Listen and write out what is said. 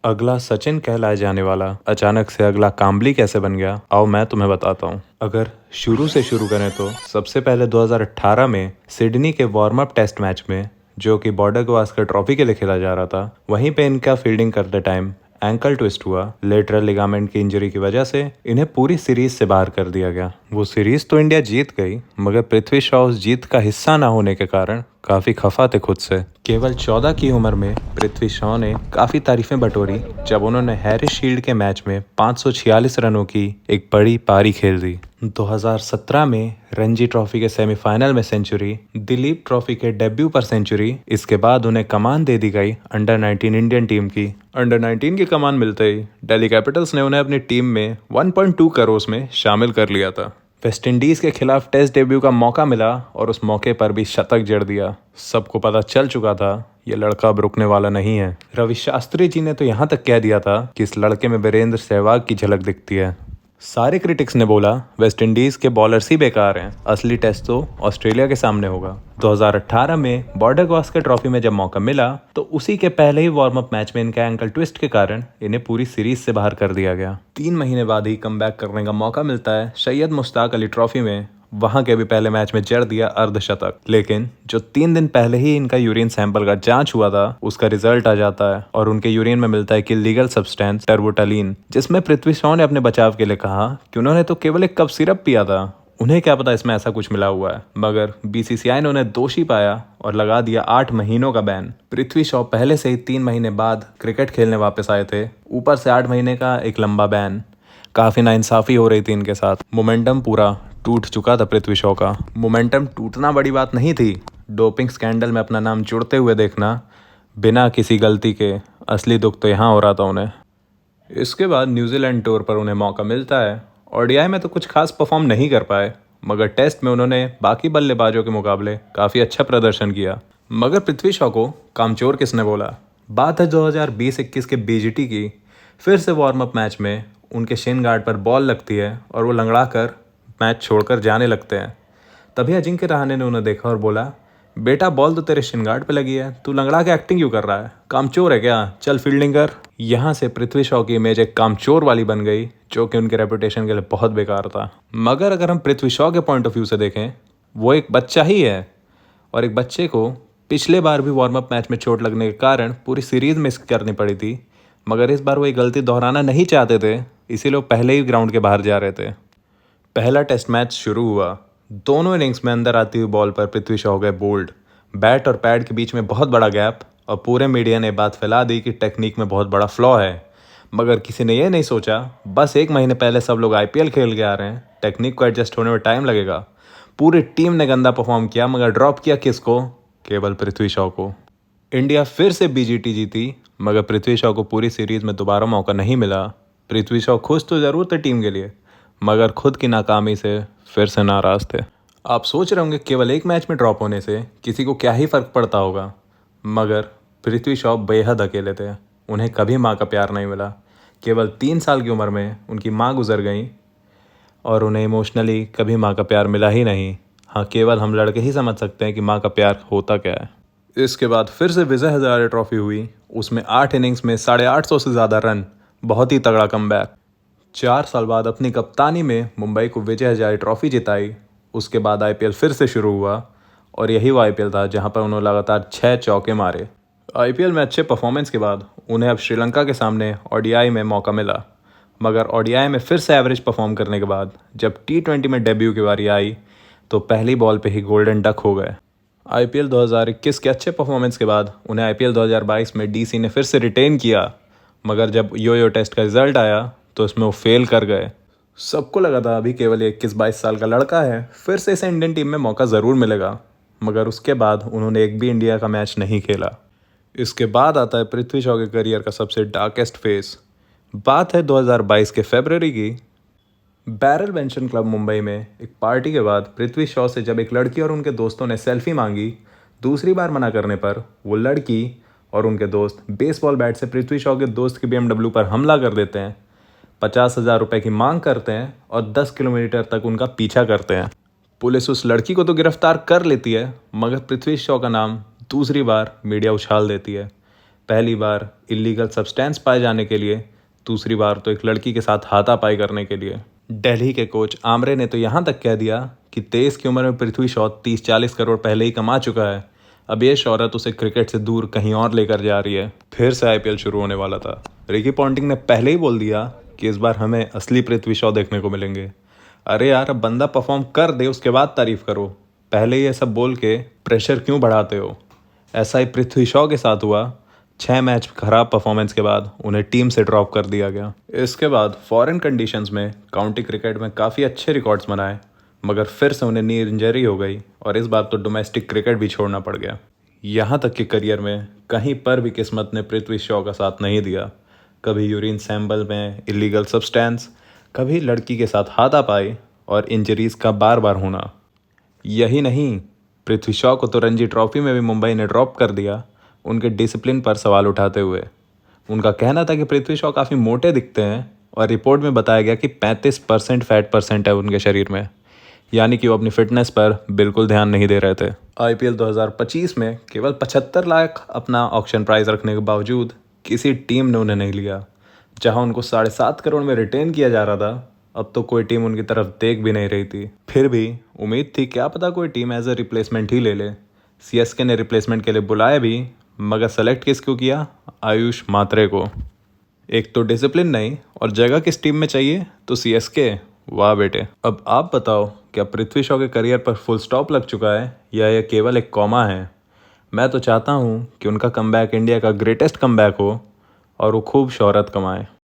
अगला सचिन कहलाए जाने वाला अचानक से अगला काम्बली कैसे बन गया, आओ मैं तुम्हें बताता हूँ। अगर शुरू से शुरू करें तो सबसे पहले 2018 में सिडनी के वार्म अप टेस्ट मैच में, जो कि बॉर्डर गवास्कर ट्रॉफी के लिए खेला जा रहा था, वहीं पे इनका फील्डिंग करते टाइम एंकल ट्विस्ट हुआ। लेटरल लिगामेंट की इंजरी की वजह से इन्हें पूरी सीरीज से बाहर कर दिया गया। वो सीरीज तो इंडिया जीत गई, मगर पृथ्वी शॉ उस जीत का हिस्सा ना होने के कारण काफी खफा थे खुद से। केवल 14 की उम्र में पृथ्वी शॉ ने काफी तारीफें बटोरी जब उन्होंने हैरिस शील्ड के मैच में 546 रनों की एक बड़ी पारी खेल दी। 2017 में रणजी ट्रॉफी के सेमीफाइनल में सेंचुरी, दिलीप ट्रॉफी के डेब्यू पर सेंचुरी। इसके बाद उन्हें कमान दे दी गई अंडर 19 इंडियन टीम की। अंडर 19 की कमान मिलते ही दिल्ली कैपिटल्स ने उन्हें अपनी टीम में 1.2 करोड़ में शामिल कर लिया था। वेस्ट इंडीज के खिलाफ टेस्ट डेब्यू का मौका मिला और उस मौके पर भी शतक जड़ दिया। सबको पता चल चुका था ये लड़का अब रुकने वाला नहीं है। रवि शास्त्री जी ने तो यहाँ तक कह दिया था कि इस लड़के में वीरेंद्र सहवाग की झलक दिखती है। सारे क्रिटिक्स ने बोला वेस्ट इंडीज के बॉलर्स ही बेकार हैं, असली टेस्ट तो ऑस्ट्रेलिया के सामने होगा। 2018 में बॉर्डर गवास्कर ट्रॉफी में जब मौका मिला तो उसी के पहले ही वार्म अप मैच में इनका एंकल ट्विस्ट के कारण इन्हें पूरी सीरीज से बाहर कर दिया गया। 3 महीने बाद ही कमबैक करने का मौका मिलता है सैयद मुश्ताक अली ट्रॉफी में। वहां के भी पहले मैच में जड़ दिया अर्धशतक, लेकिन जो 3 दिन पहले ही इनका यूरिन सैंपल का जांच हुआ था उसका रिजल्ट आ जाता है और उनके यूरिन में मिलता है कि लीगल सब्सटेंस टर्बोटालीन, जिसमें पृथ्वी शॉ ने अपने बचाव के लिए कहा कि उन्होंने तो केवल एक कप सिरप पिया था, उन्हें क्या पता इसमें ऐसा कुछ मिला हुआ है। मगर बीसीसीआई ने उन्हें दोषी पाया और लगा दिया 8 महीनों का बैन। पृथ्वी शॉ पहले से ही 3 महीने बाद क्रिकेट खेलने वापस आए थे, ऊपर से 8 महीने का एक लंबा बैन। काफी नाइंसाफी हो रही थी इनके साथ। मोमेंटम पूरा टूट चुका था पृथ्वी शॉ का। मोमेंटम टूटना बड़ी बात नहीं थी, डोपिंग स्कैंडल में अपना नाम जुड़ते हुए देखना बिना किसी गलती के, असली दुख तो यहाँ हो रहा था उन्हें। इसके बाद न्यूजीलैंड टूर पर उन्हें मौका मिलता है। ओडीआई में तो कुछ खास परफॉर्म नहीं कर पाए, मगर टेस्ट में उन्होंने बाकी बल्लेबाजों के मुकाबले काफ़ी अच्छा प्रदर्शन किया। मगर पृथ्वी शॉ को कामचोर किसने बोला? बात है 2020-21 के बीजीटी की। फिर से वार्म अप मैच में उनके शिन गार्ड पर बॉल लगती है और वो लंगड़ा कर मैच छोड़कर जाने लगते हैं। तभी अजिंक्य रहाणे ने उन्हें देखा और बोला, बेटा बॉल तो तेरे शिन गार्ड पे लगी है, तू लंगड़ा के एक्टिंग क्यों कर रहा है? कामचोर है क्या? चल फील्डिंग कर। यहाँ से पृथ्वी शॉ की इमेज एक कामचोर वाली बन गई, जो कि उनके रेपुटेशन के लिए बहुत बेकार था। मगर अगर हम पृथ्वी शॉ के पॉइंट ऑफ व्यू से देखें, वो एक बच्चा ही है और एक बच्चे को पिछले बार भी वार्म अप मैच में चोट लगने के कारण पूरी सीरीज मिस करनी पड़ी थी, मगर इस बार वो एक गलती दोहराना नहीं चाहते थे, इसीलिए वो पहले ही ग्राउंड के बाहर जा रहे थे। पहला टेस्ट मैच शुरू हुआ। दोनों इनिंग्स में अंदर आती हुई बॉल पर पृथ्वी शॉ हो गए बोल्ड। बैट और पैड के बीच में बहुत बड़ा गैप और पूरे मीडिया ने बात फैला दी कि टेक्निक में बहुत बड़ा फ्लॉ है। मगर किसी ने यह नहीं सोचा बस 1 महीने पहले सब लोग आईपीएल खेल के आ रहे हैं, टेक्निक को एडजस्ट होने में टाइम लगेगा। पूरी टीम ने गंदा परफॉर्म किया, मगर ड्रॉप किया किसको? केवल पृथ्वी शॉ को। इंडिया फिर से बीजीटी जीती, मगर पृथ्वी शॉ को पूरी सीरीज में दोबारा मौका नहीं मिला। पृथ्वी शॉ खुश तो जरूर थे टीम के लिए, मगर खुद की नाकामी से फिर से नाराज थे। आप सोच रहे होंगे केवल एक मैच में ड्रॉप होने से किसी को क्या ही फर्क पड़ता होगा, मगर पृथ्वी शॉ बेहद अकेले थे। उन्हें कभी माँ का प्यार नहीं मिला। केवल 3 साल की उम्र में उनकी माँ गुजर गई और उन्हें इमोशनली कभी माँ का प्यार मिला ही नहीं। हाँ, केवल हम लड़के ही समझ सकते हैं कि माँ का प्यार होता क्या है। इसके बाद फिर से विजय हजारे ट्रॉफी हुई, उसमें 8 इनिंग्स में 850 से ज़्यादा रन, बहुत ही तगड़ा कमबैक। 4 साल बाद अपनी कप्तानी में मुंबई को विजय हजारे ट्रॉफी जिताई। उसके बाद आईपीएल फिर से शुरू हुआ और यही वो आईपीएल था जहां पर उन्होंने लगातार 6 चौके मारे। आईपीएल में अच्छे परफॉर्मेंस के बाद उन्हें अब श्रीलंका के सामने ओडीआई में मौका मिला, मगर ओडीआई में फिर से एवरेज परफॉर्म करने के बाद जब टी20 में डेब्यू की बारी आई तो पहली बॉल पे ही गोल्डन डक हो गए। आईपीएल 2021 के अच्छे परफॉर्मेंस के बाद उन्हें आईपीएल 2022 में डीसी ने फिर से रिटेन किया, मगर जब यो टेस्ट का रिजल्ट आया तो उसमें वो फेल कर गए। सबको लगा था अभी केवल 21-22 साल का लड़का है, फिर से इसे इंडियन टीम में मौका ज़रूर मिलेगा, मगर उसके बाद उन्होंने एक भी इंडिया का मैच नहीं खेला। इसके बाद आता है पृथ्वी शॉ के करियर का सबसे डार्केस्ट फेस। बात है 2022 के फरवरी की। बैरल बेंशन क्लब मुंबई में एक पार्टी के बाद पृथ्वी शॉ से जब एक लड़की और उनके दोस्तों ने सेल्फी मांगी, दूसरी बार मना करने पर वो लड़की और उनके दोस्त बेसबॉल बैट से पृथ्वी शॉ के दोस्त की BMW पर हमला कर देते हैं, 50,000 रुपये की मांग करते हैं और 10 किलोमीटर तक उनका पीछा करते हैं। पुलिस उस लड़की को तो गिरफ्तार कर लेती है, मगर पृथ्वी शॉ का नाम दूसरी बार मीडिया उछाल देती है। पहली बार इलीगल सब्सटेंस पाए जाने के लिए, दूसरी बार तो एक लड़की के साथ हाथापाई करने के लिए। दिल्ली के कोच आमरे ने तो यहाँ तक कह दिया कि 23 की उम्र में पृथ्वी शॉ 30-40 करोड़ पहले ही कमा चुका है, अब ये शोहरत उसे क्रिकेट से दूर कहीं और लेकर जा रही है। फिर से आईपीएल शुरू होने वाला था। रिकी पॉन्टिंग ने पहले ही बोल दिया कि इस बार हमें असली पृथ्वी शॉ देखने को मिलेंगे। अरे यार, अब बंदा परफॉर्म कर दे उसके बाद तारीफ करो, पहले ये सब बोल के प्रेशर क्यों बढ़ाते हो। ऐसा ही पृथ्वी शॉ के साथ हुआ। 6 मैच खराब परफॉर्मेंस के बाद उन्हें टीम से ड्रॉप कर दिया गया। इसके बाद फॉरेन कंडीशंस में काउंटी क्रिकेट में काफ़ी अच्छे रिकॉर्ड्स बनाए, मगर फिर से उन्हें नी इंजरी हो गई और इस बार तो डोमेस्टिक क्रिकेट भी छोड़ना पड़ गया। यहाँ तक कि करियर में कहीं पर भी किस्मत ने पृथ्वी शॉ का साथ नहीं दिया। कभी यूरिन सैंपल में इलीगल सब्सटेंस, कभी लड़की के साथ हाथापाई और इंजरीज का बार बार होना। यही नहीं, पृथ्वी शॉ को तो रणजी ट्रॉफी में भी मुंबई ने ड्रॉप कर दिया उनके डिसिप्लिन पर सवाल उठाते हुए। उनका कहना था कि पृथ्वी शॉ काफ़ी मोटे दिखते हैं और रिपोर्ट में बताया गया कि 35% फैट परसेंट है उनके शरीर में, यानी कि वो अपनी फिटनेस पर बिल्कुल ध्यान नहीं दे रहे थे। आईपीएल 2025 में केवल 75 लाख अपना ऑक्शन प्राइस रखने के बावजूद किसी टीम ने उन्हें नहीं लिया। जहां उनको 7.5 करोड़ में रिटेन किया जा रहा था, अब तो कोई टीम उनकी तरफ देख भी नहीं रही थी। फिर भी उम्मीद थी क्या पता कोई टीम एज ए रिप्लेसमेंट ही ले ले। सीएसके ने रिप्लेसमेंट के लिए बुलाया भी, मगर सेलेक्ट किसको किया? आयुष मात्रे को। एक तो डिसिप्लिन नहीं और जगह किस टीम में चाहिए? तो सीएसके। वाह बेटे। अब आप बताओ, क्या पृथ्वी शॉ के करियर पर फुल स्टॉप लग चुका है या यह केवल एक कॉमा है? मैं तो चाहता हूँ कि उनका कमबैक इंडिया का ग्रेटेस्ट कमबैक हो और वो खूब शोहरत कमाए।